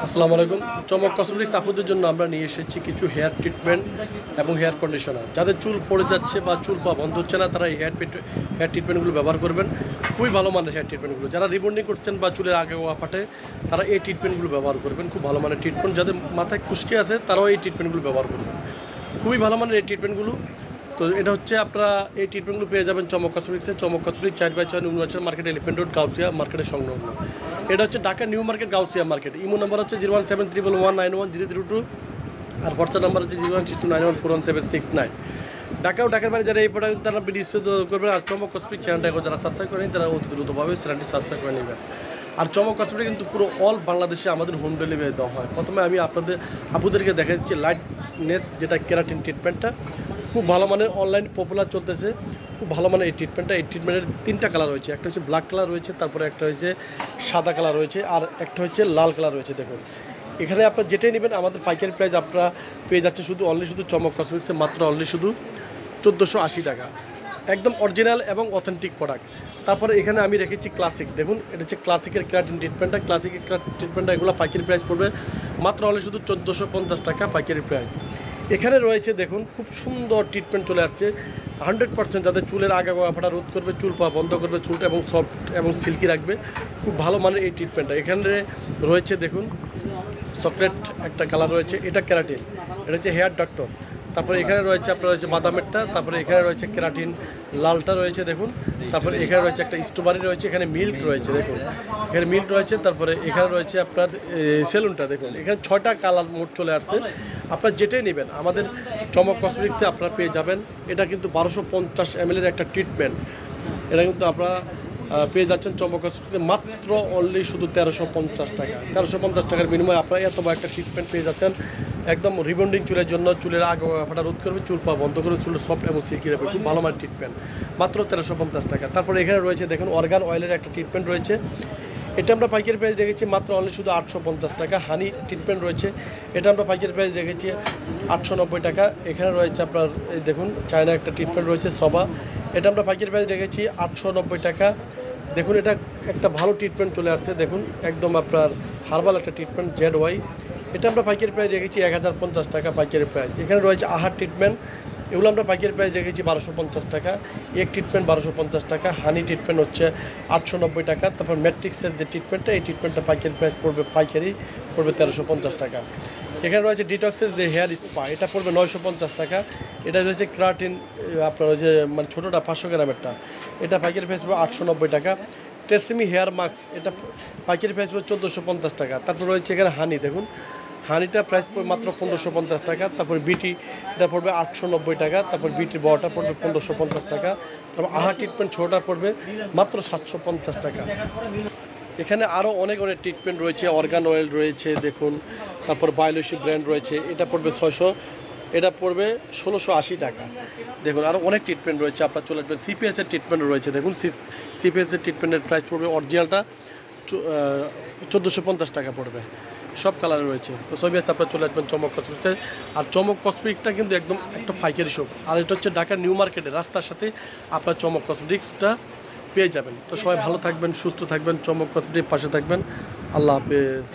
আসসালামু আলাইকুম। চমক কসমেটিক্স আপুদের জন্য আমরা নিয়ে এসেছি কিছু হেয়ার ট্রিটমেন্ট এবং হেয়ার কন্ডিশনার। যাদের চুল পড়ে যাচ্ছে বা চুল পা বন্ধ হচ্ছে না, তারা এই হেয়ার ট্রিটমেন্টগুলো ব্যবহার করবেন। খুবই ভালো মানের হেয়ার ট্রিটমেন্টগুলো। যারা রিবন্ডিং করছেন বা চুলের আগে ওয়া ফাটে, তারা এই ট্রিটমেন্টগুলো ব্যবহার করবেন। খুব ভালো মানের ট্রিটমেন্ট। যাদের মাথায় খুশকি আছে, তারাও এই ট্রিটমেন্টগুলো ব্যবহার করবেন। খুবই ভালো মানের এই ট্রিটমেন্টগুলো। তো এটা হচ্ছে আপনারা এই ট্রিটমেন্টগুলো পেয়ে যাবেন চমক কসমেটিক্সে। চমক cosmetics 4/6 new market, elephant road, Gausia মার্কেটের সংলগ্ন। এটা হচ্ছে Dhaka new market, Gausia market. Imo number হচ্ছে 01711911002, আর হোয়াটসঅ্যাপ নাম্বার হচ্ছে 01629141769। ঢাকা ও ঢাকার বাইরে যারা এই প্রোডাক্ট তারা ভিডিও করবেন। আর চমক কসমেটিক্স চ্যানেলটা যারা সাবস্ক্রাইব করেন, তারা অতি দ্রুতভাবে চ্যানেলটি সাবস্ক্রাইব করে নেবেন। আর চমক কসমেটিক্স কিন্তু পুরো অল বাংলাদেশে আমাদের হোম ডেলিভারি দেওয়া হয়। প্রথমে আমি আপনাদের আপুদেরকে দেখা দিচ্ছি লাইটনেস, যেটা কেরাটিন ট্রিটমেন্টটা খুব ভালো মানের, অনলাইন পপুলার চলতেছে। খুব ভালো মানের এই ট্রিটমেন্টটা। এই ট্রিটমেন্টের 3টা কালার রয়েছে। একটা হচ্ছে ব্ল্যাক কালার রয়েছে, তারপরে একটা হচ্ছে সাদা কালার রয়েছে, আর একটা হচ্ছে লাল কালার রয়েছে। দেখুন, এখানে আপনার যেটাই নেবেন আমাদের পাইকারি প্রাইস আপনারা পেয়ে যাচ্ছে শুধু চমক কসমেটিক্সে মাত্র শুধু 1480 টাকা। একদম অরিজিনাল এবং অথেন্টিক প্রোডাক্ট। তারপরে এখানে আমি রেখেছি ক্লাসিক। দেখুন, এটা হচ্ছে ক্লাসিকের কেরাটিন ট্রিটমেন্টটা। ক্লাসিকের ট্রিটমেন্টটা এগুলো পাইকারি প্রাইস পড়বে মাত্র শুধু 1450 টাকা পাইকারি প্রাইস। এখানে রয়েছে দেখুন, খুব সুন্দর ট্রিটমেন্ট চলে আসছে। 100% যাদের চুলের আগা ফাটা রোধ করবে, চুল পাওয়া বন্ধ করবে, চুলটা এবং সফট এবং সিল্কি রাখবে। খুব ভালো মানের এই ট্রিটমেন্টটা। এখানে রয়েছে দেখুন চকলেট একটা কালার রয়েছে, এটা কেরাটিন। এটা হচ্ছে হেয়ার ডক্টর। তারপরে এখানে রয়েছে আপনার রয়েছে বাদামেরটা। তারপরে এখানে রয়েছে কেরাটিন লালটা রয়েছে দেখুন। তারপরে এখানে রয়েছে একটা স্ট্রবেরি রয়েছে, এখানে মিল্ক রয়েছে দেখুন, এখানে মিল্ক রয়েছে। তারপরে এখানে রয়েছে আপনার সেলুনটা দেখুন। এখানে 6টা কালার মোট চলে আসছে। আপনার যেটাই নেবেন আমাদের চমক কসমেটিক্সে আপনারা পেয়ে যাবেন। এটা কিন্তু 1250 ml একটা ট্রিটমেন্ট। এটা কিন্তু আপনারা পেয়ে যাচ্ছেন চমক কসমেটিক্সে মাত্র শুধু 1350 টাকা। 1350 টাকার বিনিময়ে আপনারা এত বড় একটা ট্রিটমেন্ট পেয়ে যাচ্ছেন। একদম রিবন্ডিং চুলের জন্য, চুলের আগ ফাটা রোধ করবে, চুল পা বন্ধ করবে, চুল সফট এবং সিল্কি রাখবে। খুব ভালো মানের ট্রিটমেন্ট, মাত্র 1350 টাকা। তারপরে এখানে রয়েছে দেখুন অর্গান অয়েলের একটা ট্রিটমেন্ট রয়েছে। এটা আমরা পাইকারি প্রাইস দেখেছি মাত্র শুধু 850 টাকা। হানি ট্রিটমেন্ট রয়েছে, এটা আমরা পাইকারি প্রাইস দেখেছি 890 টাকা। এখানে রয়েছে আপনার এই দেখুন চায়না একটা ট্রিটমেন্ট রয়েছে সবা, এটা আমরা পাইকারি প্রাইস দেখেছি 890 টাকা। দেখুন, এটা একটা ভালো ট্রিটমেন্ট চলে আসছে। দেখুন একদম আপনার হার্বাল একটা ট্রিটমেন্ট ZY, এটা আমরা পাইকারি প্রাইস রেখেছি 1050 টাকা পাইকারি প্রাইস। এখানে রয়েছে আহার ট্রিটমেন্ট, এগুলো আমরা পাইকারি প্রাইস রেখেছি 1250 টাকা। এক ট্রিটমেন্ট 1250 টাকা। হানি ট্রিটমেন্ট হচ্ছে 890 টাকা। তারপর ম্যাট্রিক্সের যে ট্রিটমেন্টটা, এই ট্রিটমেন্টটা পাইকারি প্রাইস পড়বে 1350 টাকা। এখানে রয়েছে ডিটক্সের যে হেয়ার স্পা, এটা পড়বে 950 টাকা। এটা রয়েছে কেরাটিন আপনার ওই যে মানে ছোটোটা 500 গ্রামেরটা, এটা পাইকারি প্রাইস পড়বে 890 টাকা। ট্রেসমি হেয়ার মাস্ক, এটা পাইকারি প্রাইস পড়বে 1450 টাকা। তারপর রয়েছে এখানে হানি, দেখুন হানিটা প্রাইস পড়বে মাত্র 1550 টাকা। তারপর বিটি এটা পড়বে 890 টাকা। তারপর বিটির বড়টা পড়বে 1550 টাকা। তারপর আহা ট্রিটমেন্ট ছোটোটা পড়বে মাত্র 750 টাকা। এখানে আরও অনেক ট্রিটমেন্ট রয়েছে, অর্গান অয়েল রয়েছে দেখুন। তারপর বায়োলজি ব্র্যান্ড রয়েছে, এটা পড়বে 600, এটা পড়বে 1680 টাকা। দেখুন আরও অনেক ট্রিটমেন্ট রয়েছে, আপনার চলে আসবেন। সিপিএসের ট্রিটমেন্ট রয়েছে দেখুন, সিপিএসের ট্রিটমেন্টের প্রাইস পড়বে অরিজিনালটা 1450 টাকা পড়বে। সব কালার রয়েছে। তো সবই আছে, আপনার চলে আসবেন চমক কসমেটিক্সে। আর চমক কসমেটিক্সটা কিন্তু একদম একটা পাইকারি শপ। আর এটা হচ্ছে ঢাকা নিউ মার্কেটে রাস্তার সাথে আপনার চমক কসমেটিক্সটা পেয়ে যাবেন। তো সবাই ভালো থাকবেন, সুস্থ থাকবেন, চমক কসমেটিক্স পাশে থাকবেন। আল্লাহ হাফেজ।